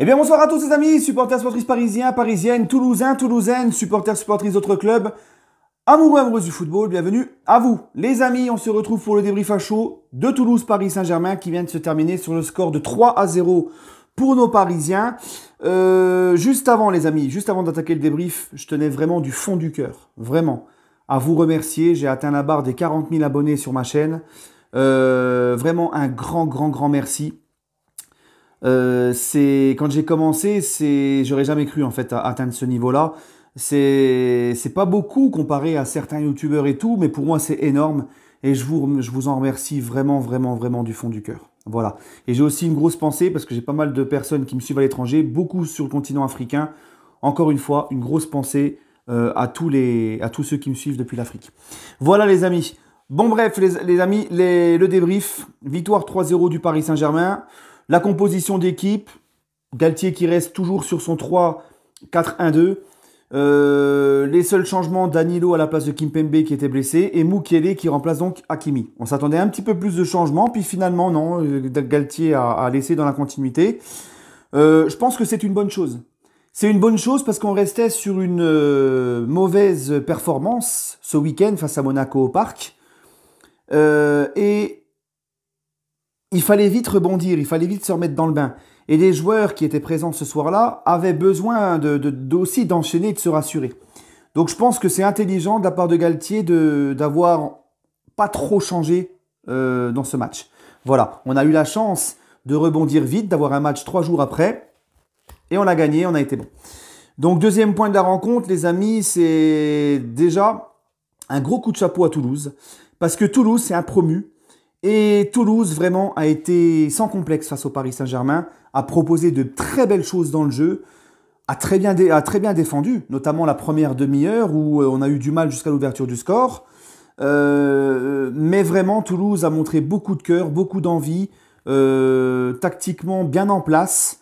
Eh bien, bonsoir à tous les amis, supporters, supportrices parisiens, parisiennes, toulousains, toulousaines, supporters, supportrices d'autres clubs, amoureux, amoureuses du football, bienvenue à vous. Les amis, on se retrouve pour le débrief à chaud de Toulouse-Paris Saint-Germain qui vient de se terminer sur le score de 3-0 pour nos Parisiens. Juste avant les amis, juste avant d'attaquer le débrief, je tenais vraiment du fond du cœur, vraiment, à vous remercier. J'ai atteint la barre des 40 000 abonnés sur ma chaîne. Vraiment un grand merci. Quand j'ai commencé, j'aurais jamais cru en fait à atteindre ce niveau-là. C'est pas beaucoup comparé à certains youtubeurs et tout, mais pour moi c'est énorme et je vous en remercie vraiment du fond du cœur. Voilà. Et j'ai aussi une grosse pensée parce que j'ai pas mal de personnes qui me suivent à l'étranger, beaucoup sur le continent africain. Encore une fois, une grosse pensée à tous ceux qui me suivent depuis l'Afrique. Voilà les amis. Bon bref les amis, le débrief. Victoire 3-0 du Paris Saint-Germain. La composition d'équipe, Galtier qui reste toujours sur son 3-4-1-2. Les seuls changements, Danilo à la place de Kimpembe qui était blessé et Mukiele qui remplace donc Hakimi. On s'attendait à un petit peu plus de changements, puis finalement non, Galtier a laissé dans la continuité. Je pense que c'est une bonne chose. C'est une bonne chose parce qu'on restait sur une mauvaise performance ce week-end face à Monaco au Parc. Et il fallait vite rebondir, il fallait vite se remettre dans le bain. Et les joueurs qui étaient présents ce soir-là avaient besoin aussi d'enchaîner et de se rassurer. Donc je pense que c'est intelligent de la part de Galtier d'avoir pas trop changé dans ce match. Voilà, on a eu la chance de rebondir vite, d'avoir un match 3 jours après. Et on a gagné, on a été bon. Donc deuxième point de la rencontre, les amis, c'est déjà un gros coup de chapeau à Toulouse. Parce que Toulouse, c'est un promu. Et Toulouse, vraiment, a été sans complexe face au Paris Saint-Germain, a proposé de très belles choses dans le jeu, a très bien défendu, notamment la première demi-heure où on a eu du mal jusqu'à l'ouverture du score. Mais vraiment, Toulouse a montré beaucoup de cœur, beaucoup d'envie, tactiquement bien en place.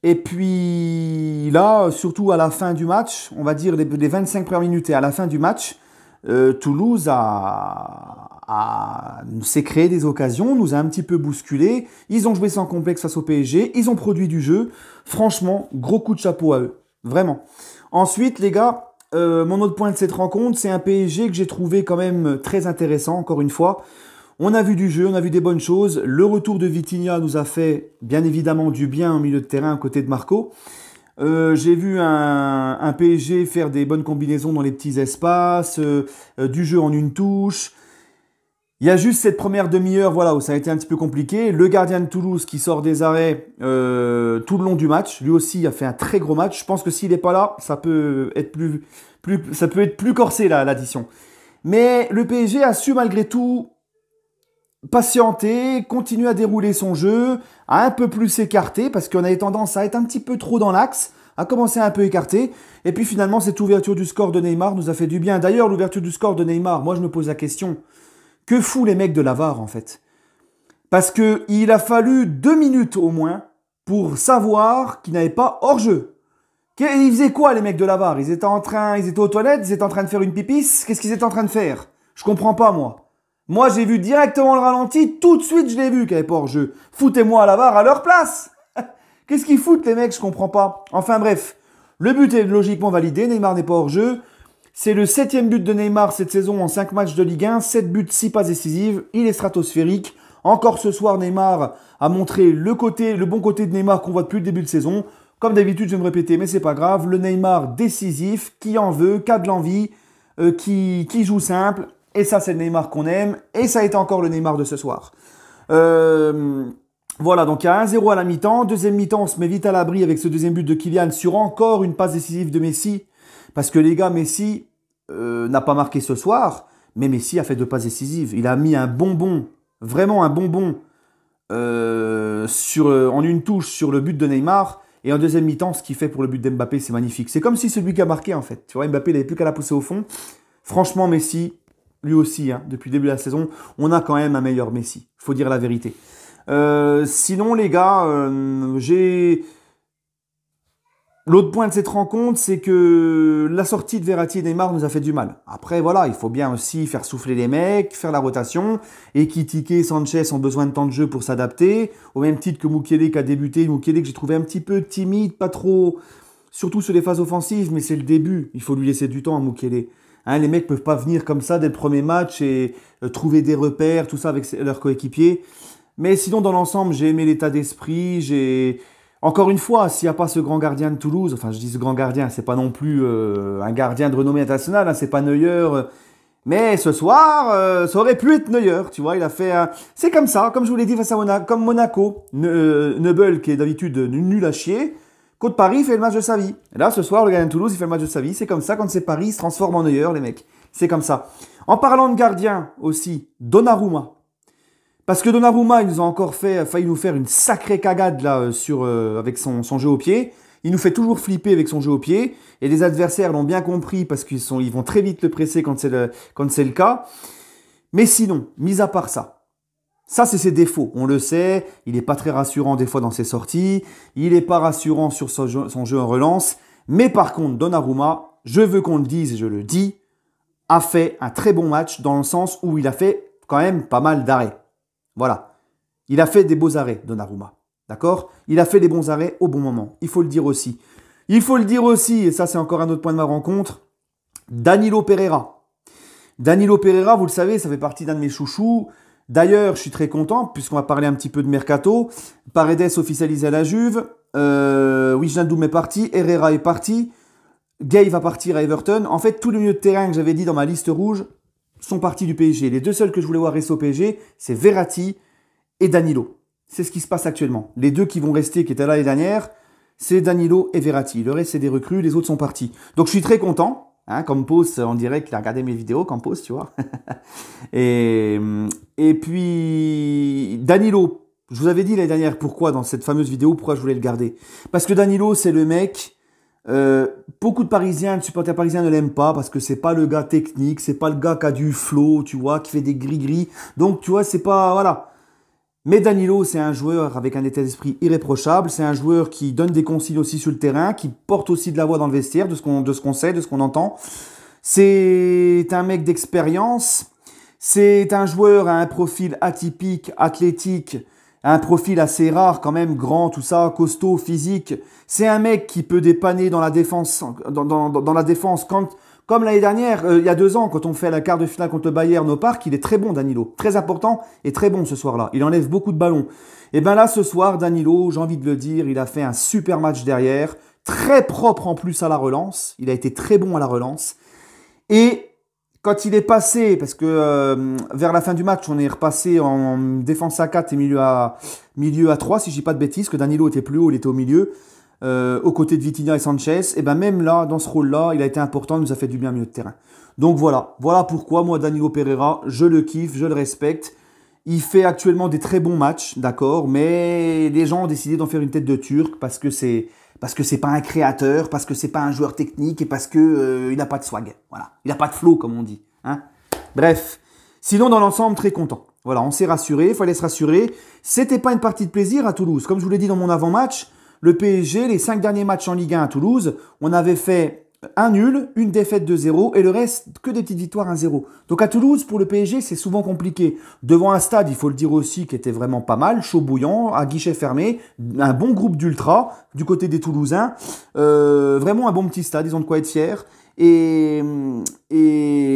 Et puis là, surtout à la fin du match, on va dire les 25 premières minutes et à la fin du match, Toulouse s'est créé des occasions, nous a un petit peu bousculé. Ils ont joué sans complexe face au PSG, ils ont produit du jeu. Franchement, gros coup de chapeau à eux, vraiment. Ensuite, les gars, mon autre point de cette rencontre, c'est un PSG que j'ai trouvé quand même très intéressant, encore une fois. On a vu du jeu, on a vu des bonnes choses. Le retour de Vitinha nous a fait bien évidemment du bien au milieu de terrain à côté de Marco. J'ai vu un PSG faire des bonnes combinaisons dans les petits espaces, du jeu en une touche. Il y a juste cette première demi-heure voilà, où ça a été un petit peu compliqué. Le gardien de Toulouse qui sort des arrêts tout le long du match. Lui aussi a fait un très gros match. Je pense que s'il n'est pas là, ça peut être plus corsé l'addition. Mais le PSG a su malgré tout patienter, continuer à dérouler son jeu, à un peu plus s'écarter parce qu'on avait tendance à être un petit peu trop dans l'axe, à commencer à un peu écarter. Et puis finalement, cette ouverture du score de Neymar nous a fait du bien. D'ailleurs, l'ouverture du score de Neymar, moi je me pose la question, que foutent les mecs de la VAR en fait? Parce qu'il a fallu 2 minutes au moins pour savoir qu'il n'avait pas hors-jeu. Ils faisaient quoi les mecs de la VAR? Ils étaient aux toilettes, ils étaient en train de faire une pipisse. Qu'est-ce qu'ils étaient en train de faire? Je comprends pas moi. Moi, j'ai vu directement le ralenti, tout de suite, je l'ai vu qu'il n'y avait pas hors-jeu. Foutez-moi à la VAR à leur place. Qu'est-ce qu'ils foutent, les mecs? Je comprends pas. Enfin, bref. Le but est logiquement validé. Neymar n'est pas hors-jeu. C'est le 7e but de Neymar cette saison en 5 matchs de Ligue 1. 7 buts, 6 passes décisives. Il est stratosphérique. Encore ce soir, Neymar a montré le bon côté de Neymar qu'on voit depuis le début de saison. Comme d'habitude, je vais me répéter, mais c'est pas grave. Le Neymar décisif, qui en veut, qui a de l'envie, qui joue simple. Et ça, c'est le Neymar qu'on aime. Et ça a été encore le Neymar de ce soir. Voilà, donc il y a 1-0 à la mi-temps. Deuxième mi-temps, on se met vite à l'abri avec ce deuxième but de Kylian sur encore une passe décisive de Messi. Parce que les gars, Messi n'a pas marqué ce soir, mais Messi a fait 2 passes décisives. Il a mis un bonbon, vraiment un bonbon, en une touche sur le but de Neymar. Et en deuxième mi-temps, ce qu'il fait pour le but d'Mbappé, c'est magnifique. C'est comme si celui qui a marqué, en fait. Tu vois, Mbappé, il n'avait plus qu'à la pousser au fond. Franchement, Messi... Lui aussi, hein, depuis le début de la saison, on a quand même un meilleur Messi. Faut dire la vérité. Sinon, les gars, L'autre point de cette rencontre, c'est que la sortie de Verratti et Neymar nous a fait du mal. Après, voilà, il faut bien aussi faire souffler les mecs, faire la rotation. Et Kitike et Sanchez ont besoin de temps de jeu pour s'adapter. Au même titre que Mukele qui a débuté. Mukele que j'ai trouvé un petit peu timide, pas trop... Surtout sur les phases offensives, mais c'est le début. Il faut lui laisser du temps à Mukele. Hein, les mecs peuvent pas venir comme ça dès le premier match et trouver des repères, tout ça avec leurs coéquipiers. Mais sinon, dans l'ensemble, j'ai aimé l'état d'esprit. Encore une fois, s'il n'y a pas ce grand gardien de Toulouse, enfin je dis ce grand gardien, c'est pas non plus un gardien de renommée internationale, hein, c'est pas Neuer. Mais ce soir, ça aurait pu être Neuer, tu vois, il a fait un... C'est comme ça, comme je vous l'ai dit face à Monaco, comme Monaco. Neubel, qui est d'habitude nul à chier, contre Paris, il fait le match de sa vie. Et là, ce soir, le gardien de Toulouse, il fait le match de sa vie. C'est comme ça, quand c'est Paris, il se transforme en Neuer, les mecs. C'est comme ça. En parlant de gardien aussi, Donnarumma. Parce que Donnarumma, il nous a encore failli nous faire une sacrée cagade là, avec son jeu au pied. Il nous fait toujours flipper avec son jeu au pied. Et les adversaires l'ont bien compris parce ils vont très vite le presser quand c'est le cas. Mais sinon, mis à part ça, ça c'est ses défauts. On le sait, il n'est pas très rassurant des fois dans ses sorties. Il n'est pas rassurant sur son jeu en relance. Mais par contre, Donnarumma, je veux qu'on le dise et je le dis, a fait un très bon match dans le sens où il a fait quand même pas mal d'arrêts. Voilà. Il a fait des beaux arrêts, Donnarumma. D'accord? Il a fait les bons arrêts au bon moment. Il faut le dire aussi. Il faut le dire aussi, et ça c'est encore un autre point de ma rencontre, Danilo Pereira. Danilo Pereira, vous le savez, ça fait partie d'un de mes chouchous. D'ailleurs, je suis très content, puisqu'on va parler un petit peu de Mercato. Paredes officialisé à la Juve. Wijnaldum est parti. Herrera est parti. Gay va partir à Everton. En fait, tous les milieux de terrain que j'avais dit dans ma liste rouge sont partis du PSG. Les deux seuls que je voulais voir rester au PSG, c'est Verratti et Danilo. C'est ce qui se passe actuellement. Les deux qui vont rester, qui étaient là l'année dernière, c'est Danilo et Verratti. Le reste, c'est des recrues, les autres sont partis. Donc, je suis très content. Hein, Campos, on dirait qu'il a regardé mes vidéos, Campos, tu vois. et puis, Danilo, je vous avais dit l'année dernière pourquoi, dans cette fameuse vidéo, pourquoi je voulais le garder. Parce que Danilo, c'est le mec... beaucoup de Parisiens, de supporters parisiens ne l'aiment pas parce que c'est pas le gars technique, c'est pas le gars qui a du flow, tu vois, qui fait des gris-gris. Donc, tu vois, c'est pas... Voilà. Mais Danilo, c'est un joueur avec un état d'esprit irréprochable. C'est un joueur qui donne des consignes aussi sur le terrain, qui porte aussi de la voix dans le vestiaire, de ce qu'on sait, de ce qu'on entend. C'est un mec d'expérience. C'est un joueur à un profil atypique, athlétique, un profil assez rare quand même, grand, tout ça, costaud, physique. C'est un mec qui peut dépanner dans la défense, dans la défense comme l'année dernière, il y a 2 ans, quand on fait la quart de finale contre le Bayern au Parc, il est très bon, Danilo. Très important et très bon ce soir-là. Il enlève beaucoup de ballons. Et bien là, ce soir, Danilo, j'ai envie de le dire, il a fait un super match derrière. Très propre en plus à la relance. Il a été très bon à la relance. Et quand il est passé, parce que vers la fin du match, on est repassé en défense à 4 et milieu à 3, si je dis pas de bêtises, que Danilo était plus haut, il était au milieu. Aux côtés de Vitinha et Sanchez, et ben même là, dans ce rôle-là, il a été important, il nous a fait du bien au milieu de terrain. Donc voilà pourquoi moi, Danilo Pereira, je le kiffe, je le respecte. Il fait actuellement des très bons matchs, d'accord, mais les gens ont décidé d'en faire une tête de Turc parce que c'est pas un créateur, parce que c'est pas un joueur technique et parce que il n'a pas de swag. Voilà, il n'a pas de flow comme on dit. Hein. Bref, sinon dans l'ensemble, très content. Voilà, on s'est rassuré, il fallait se rassurer. C'était pas une partie de plaisir à Toulouse, comme je vous l'ai dit dans mon avant-match. Le PSG, les 5 derniers matchs en Ligue 1 à Toulouse, on avait fait un nul, une défaite de 0 et le reste que des petites victoires 1-0. Donc à Toulouse, pour le PSG, c'est souvent compliqué. Devant un stade, il faut le dire aussi, qui était vraiment pas mal, chaud bouillant, à guichet fermé, un bon groupe d'ultra du côté des Toulousains. Vraiment un bon petit stade, ils ont de quoi être fiers. Et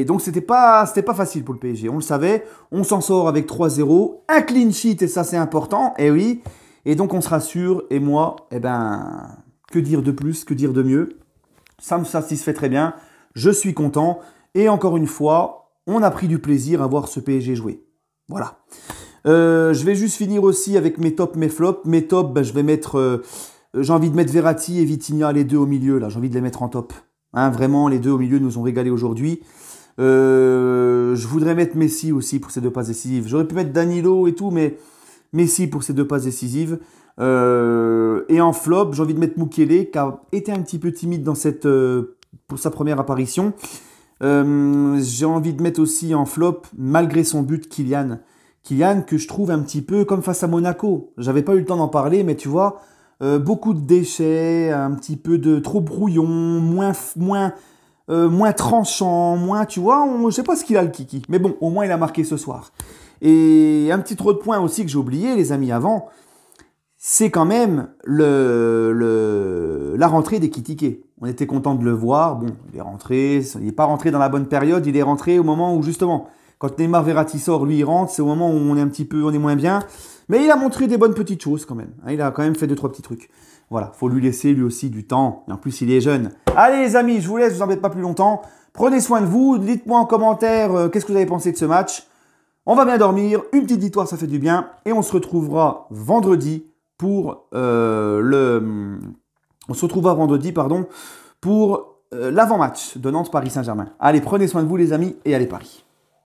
donc c'était pas facile pour le PSG, on le savait. On s'en sort avec 3-0, un clean sheet et ça c'est important, et oui. Et donc on se rassure, et moi, que dire de plus, que dire de mieux? Ça me satisfait très bien, je suis content, et encore une fois, on a pris du plaisir à voir ce PSG jouer. Voilà. Je vais juste finir aussi avec mes tops, mes flops. Mes tops, je vais mettre, j'ai envie de mettre Verratti et Vitinha, les deux au milieu, là, j'ai envie de les mettre en top. Hein, vraiment, les deux au milieu nous ont régalé aujourd'hui. Je voudrais mettre Messi aussi pour ses 2 passes décisives. J'aurais pu mettre Danilo et tout, mais... Messi pour ses 2 passes décisives. Et en flop, j'ai envie de mettre Mukele, qui a été un petit peu timide pour sa première apparition. J'ai envie de mettre aussi en flop, malgré son but, Kylian. Kylian, que je trouve un petit peu comme face à Monaco. J'avais pas eu le temps d'en parler, mais tu vois, beaucoup de déchets, un petit peu de trop brouillon, moins tranchant, moins, tu vois, je sais pas ce qu'il a le Kiki. Mais bon, au moins il a marqué ce soir. Et un petit trop de points aussi que j'ai oublié, les amis, avant, c'est quand même la rentrée des Kitike. On était content de le voir. Bon, il est rentré, il n'est pas rentré dans la bonne période, il est rentré au moment où justement, quand Neymar Verratti sort, lui il rentre, c'est au moment où on est un petit peu, on est moins bien. Mais il a montré des bonnes petites choses quand même. Il a quand même fait 2-3 petits trucs. Voilà, faut lui laisser lui aussi du temps. Et en plus, il est jeune. Allez les amis, je vous laisse, je vous embête pas plus longtemps. Prenez soin de vous, dites-moi en commentaire qu'est-ce que vous avez pensé de ce match. On va bien dormir, une petite victoire, ça fait du bien. Et on se retrouvera vendredi pour On se retrouvera vendredi, pardon, pour l'avant-match de Nantes-Paris Saint-Germain. Allez, prenez soin de vous les amis et allez Paris.